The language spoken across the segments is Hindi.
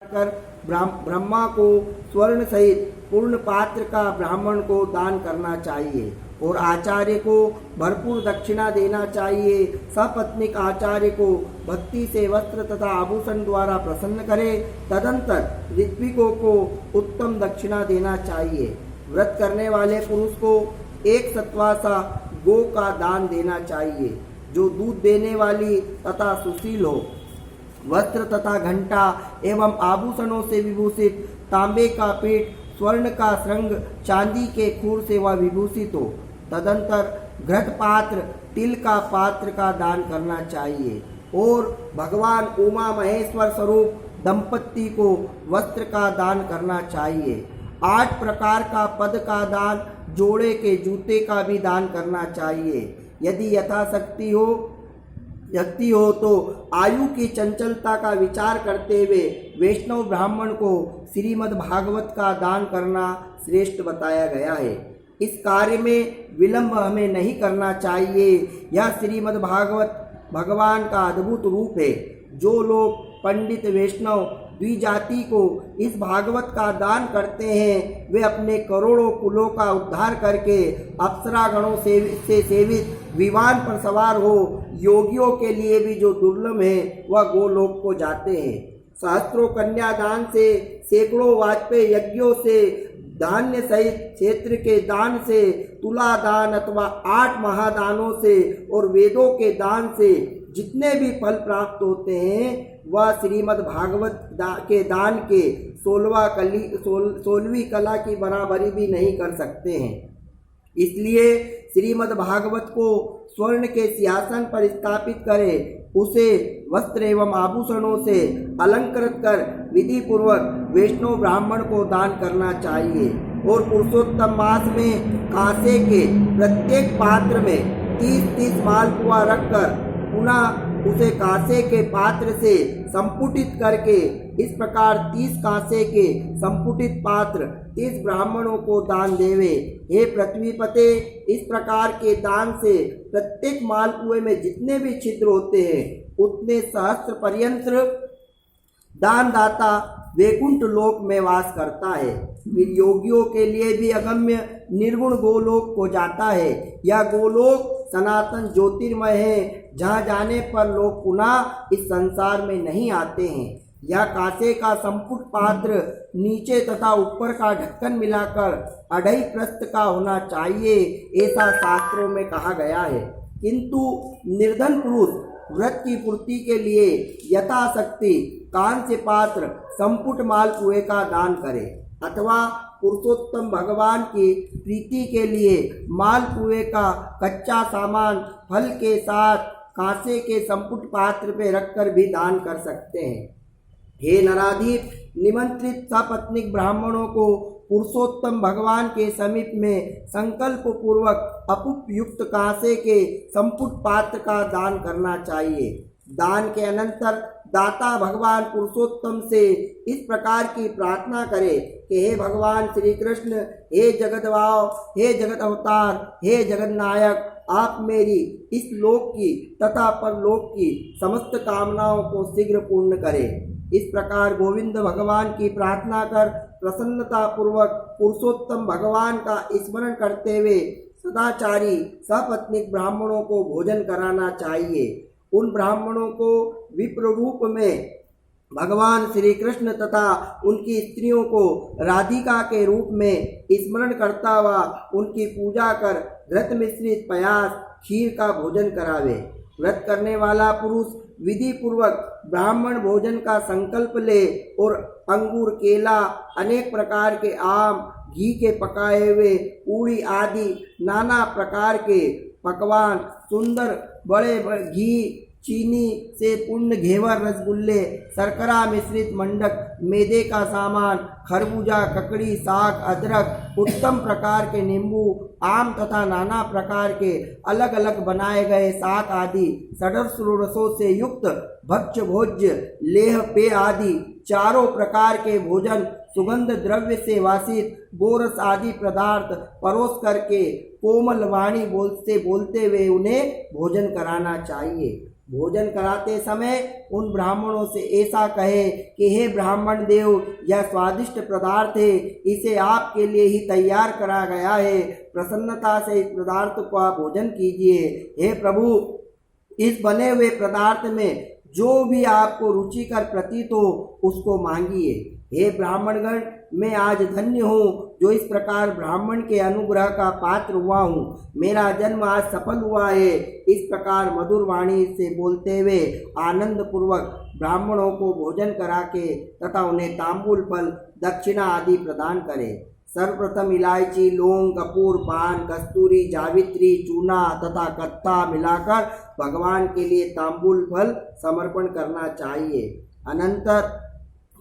कर ब्रह्मा को स्वर्ण सहित पूर्ण पात्र का ब्राह्मण को दान करना चाहिए और आचार्य को भरपूर दक्षिणा देना चाहिए। सपत्नीक आचार्य को भक्ति से वस्त्र तथा आभूषण द्वारा प्रसन्न करे। तदंतर ऋत्विकों को उत्तम दक्षिणा देना चाहिए। व्रत करने वाले पुरुष को एक सत्वासा गो का दान देना चाहिए जो दूध देने वाली तथा सुशील हो। वस्त्र तथा घंटा एवं आभूषणों से विभूषित, तांबे का पीठ, स्वर्ण का श्रृंग, चांदी के खूर से वह विभूषित हो। तदंतर घृत पात्र, तिल का पात्र का दान करना चाहिए और भगवान उमा महेश्वर स्वरूप दंपति को वस्त्र का दान करना चाहिए। 8 प्रकार का पद का दान, जोड़े के जूते का भी दान करना चाहिए। यदि यथाशक्ति हो तो आयु की चंचलता का विचार करते हुए वैष्णव ब्राह्मण को श्रीमद् भागवत का दान करना श्रेष्ठ बताया गया है। इस कार्य में विलंब हमें नहीं करना चाहिए। यह श्रीमद् भागवत भगवान का अद्भुत रूप है। जो लोग पंडित वैष्णव द्विजाति को इस भागवत का दान करते हैं वे अपने करोड़ों कुलों का उद्धार करके अप्सरागणों से सेवित विमान पर सवार हो योगियों के लिए भी जो दुर्लभ है वह गोलोक को जाते हैं। सहस्त्रों कन्यादान से, सैकड़ों वाजपेयी यज्ञों से, धान्य सहित क्षेत्र के दान से, तुला दान अथवा 8 महादानों से और वेदों के दान से जितने भी फल प्राप्त होते हैं वह श्रीमद् भागवत के दान के 16वीं कला की बराबरी भी नहीं कर सकते हैं। इसलिए श्रीमद् भागवत को स्वर्ण के सिंहासन पर स्थापित करें, उसे वस्त्र एवं आभूषणों से अलंकृत कर विधि पूर्वक वैष्णव ब्राह्मण को दान करना चाहिए और पुरुषोत्तम मास में कांसे के प्रत्येक पात्र में 30-30 मालपुआ रखकर पुनः उसे कांसे के पात्र से संपुटित करके इस प्रकार 30 कांसे के संपुटित पात्र 30 ब्राह्मणों को दान देवे। हे पृथ्वीपते, इस प्रकार के दान से प्रत्येक मालपुए में जितने भी छिद्र होते हैं उतने सहस्त्र पर्यंत दानदाता वैकुंठ लोक में वास करता है। फिर योगियों के लिए भी अगम्य निर्गुण गोलोक को जाता है। यह गोलोक सनातन ज्योतिर्मय है जहाँ जाने पर लोग पुनः इस संसार में नहीं आते हैं। यह कांसे का संपुट पात्र नीचे तथा ऊपर का ढक्कन मिलाकर 2.5 प्रस्थ का होना चाहिए, ऐसा शास्त्रों में कहा गया है। किंतु निर्धन पुरुष व्रत की पूर्ति के लिए यथाशक्ति कांस्य पात्र संपुट मालपुए का दान करे अथवा पुरुषोत्तम भगवान की प्रीति के लिए मालपुए का कच्चा सामान फल के साथ कांसे के संपुट पात्र पे रखकर भी दान कर सकते हैं। हे नराधीप, निमंत्रित सपत्नीक ब्राह्मणों को पुरुषोत्तम भगवान के समीप में संकल्प पूर्वक अपुपयुक्त कांसे के संपुट पात्र का दान करना चाहिए। दान के अनंतर दाता भगवान पुरुषोत्तम से इस प्रकार की प्रार्थना करे कि हे भगवान श्री कृष्ण, हे जगद्भाव, हे जगत अवतार, हे जगन्नायक, आप मेरी इस लोक की तथा परलोक की समस्त कामनाओं को शीघ्र पूर्ण करें। इस प्रकार गोविंद भगवान की प्रार्थना कर प्रसन्नता पूर्वक पुरुषोत्तम भगवान का स्मरण करते हुए सदाचारी सपत्नीक ब्राह्मणों को भोजन कराना चाहिए। उन ब्राह्मणों को विप्र रूप में भगवान श्री कृष्ण तथा उनकी स्त्रियों को राधिका के रूप में स्मरण करता हुआ उनकी पूजा कर घृत मिश्रित पयास खीर का भोजन करावे। व्रत करने वाला पुरुष विधि पूर्वक ब्राह्मण भोजन का संकल्प ले और अंगूर, केला, अनेक प्रकार के आम, घी के पकाए हुए पूरी आदि नाना प्रकार के पकवान, सुंदर बड़े घी, चीनी से पूर्ण घेवर, रसगुल्ले, शर्करा मिश्रित मंडक, मैदे का सामान, खरबूजा, ककड़ी, साग, अदरक, उत्तम प्रकार के नींबू, आम तथा नाना प्रकार के अलग अलग बनाए गए शाक आदि षड्रस रसों से युक्त भक्ष्य भोज्य, लेह पेय आदि चारों प्रकार के भोजन, सुगंध द्रव्य से वासित गोरस आदि पदार्थ परोस करके कोमल वाणी बोलते हुए उन्हें भोजन कराना चाहिए। भोजन कराते समय उन ब्राह्मणों से ऐसा कहे कि हे ब्राह्मण देव, यह स्वादिष्ट पदार्थ है, इसे आपके लिए ही तैयार करा गया है, प्रसन्नता से इस पदार्थ को आप भोजन कीजिए। हे प्रभु, इस बने हुए पदार्थ में जो भी आपको रुचिकर प्रतीत हो उसको मांगिए। हे ब्राह्मणगण, मैं आज धन्य हूँ जो इस प्रकार ब्राह्मण के अनुग्रह का पात्र हुआ हूँ। मेरा जन्म आज सफल हुआ है। इस प्रकार मधुर वाणी से बोलते हुए आनंद पूर्वक ब्राह्मणों को भोजन करा के तथा उन्हें तांबूल फल दक्षिणा आदि प्रदान करे। सर्वप्रथम इलायची, लौंग, कपूर, पान, कस्तूरी, जावित्री, चूना तथा कत्था मिलाकर भगवान के लिए तांबूल फल समर्पण करना चाहिए।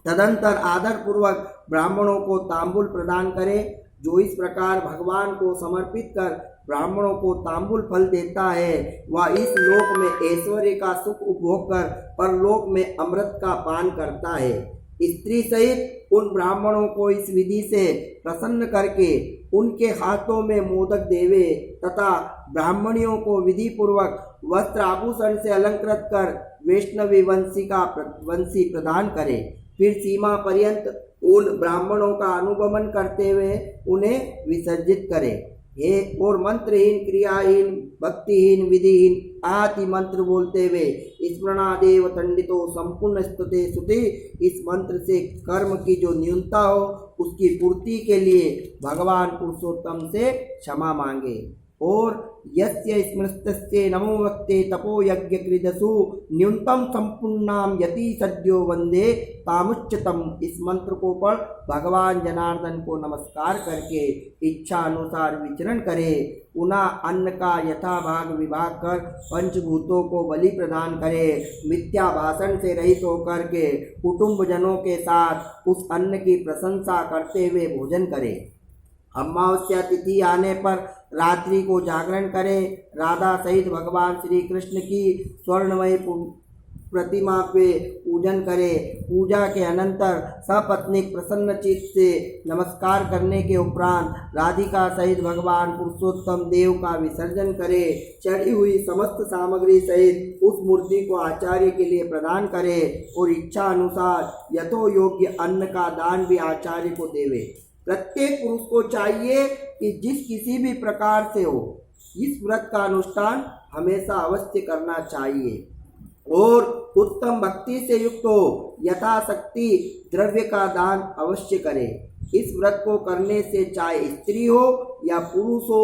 तदंतर आदर पूर्वक ब्राह्मणों को तांबूल प्रदान करें। जो इस प्रकार भगवान को समर्पित कर ब्राह्मणों को तांबूल फल देता है वह इस लोक में ऐश्वर्य का सुख उपभोग कर परलोक में अमृत का पान करता है। स्त्री सहित उन ब्राह्मणों को इस विधि से प्रसन्न करके उनके हाथों में मोदक देवे तथा ब्राह्मणियों को विधि पूर्वक वस्त्र आभूषण से अलंकृत कर वैष्णवी वंशी प्रदान करे। फिर सीमा पर्यंत उन ब्राह्मणों का अनुगमन करते हुए उन्हें विसर्जित करे। हे और मंत्रहीन, क्रियाहीन, भक्तिहीन, विधिहीन आदि मंत्र बोलते हुए स्मरणादेव तंडितो संपूर्ण स्तुते सुते, इस मंत्र से कर्म की जो न्यूनता हो उसकी पूर्ति के लिए भगवान पुरुषोत्तम से क्षमा मांगे। और यस्य स्मृतस्य नमो वक्ते तपो यज्ञ कृदसु न्यूनतम संपूर्णाम यति सद्यो वंदे तामुच्चतम, इस मंत्र को पढ़ भगवान जनार्दन को नमस्कार करके इच्छा अनुसार विचरण करे। पुनः अन्न का यथाभाग विभाग कर पंचभूतों को बलि प्रदान करे। मिथ्या भाषण से रहित होकर के कुटुंब जनों के साथ उस अन्न की प्रशंसा करते हुए भोजन करे। अमावस्या तिथि आने पर रात्रि को जागरण करे। राधा सहित भगवान श्री कृष्ण की स्वर्णमय प्रतिमा पे पूजन करे। पूजा के अनंतर सपत्नीक प्रसन्न चित्त से नमस्कार करने के उपरांत राधिका सहित भगवान पुरुषोत्तम देव का विसर्जन करे। चढ़ी हुई समस्त सामग्री सहित उस मूर्ति को आचार्य के लिए प्रदान करे और इच्छा अनुसार यथो योग्य अन्न का दान भी आचार्य को देवे। प्रत्येक पुरुष को चाहिए कि जिस किसी भी प्रकार से हो इस व्रत का अनुष्ठान हमेशा अवश्य करना चाहिए और उत्तम भक्ति से युक्त हो यथाशक्ति द्रव्य का दान अवश्य करे। इस व्रत को करने से चाहे स्त्री हो या पुरुष हो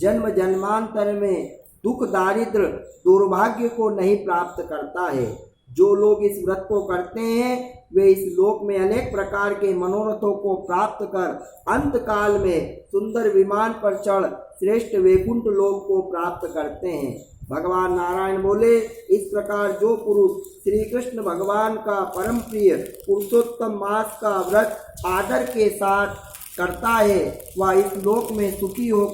जन्म जन्मांतर में दुख दारिद्र दुर्भाग्य को नहीं प्राप्त करता है। जो लोग इस व्रत को करते हैं वे इस लोक में अनेक प्रकार के मनोरथों को प्राप्त कर अंत काल में सुंदर विमान पर चढ़ श्रेष्ठ वैकुंठ लोक को प्राप्त करते हैं। भगवान नारायण बोले, इस प्रकार जो पुरुष श्री कृष्ण भगवान का परम प्रिय पुरुषोत्तम मास का व्रत आदर के साथ करता है वह इस लोक में सुखी होकर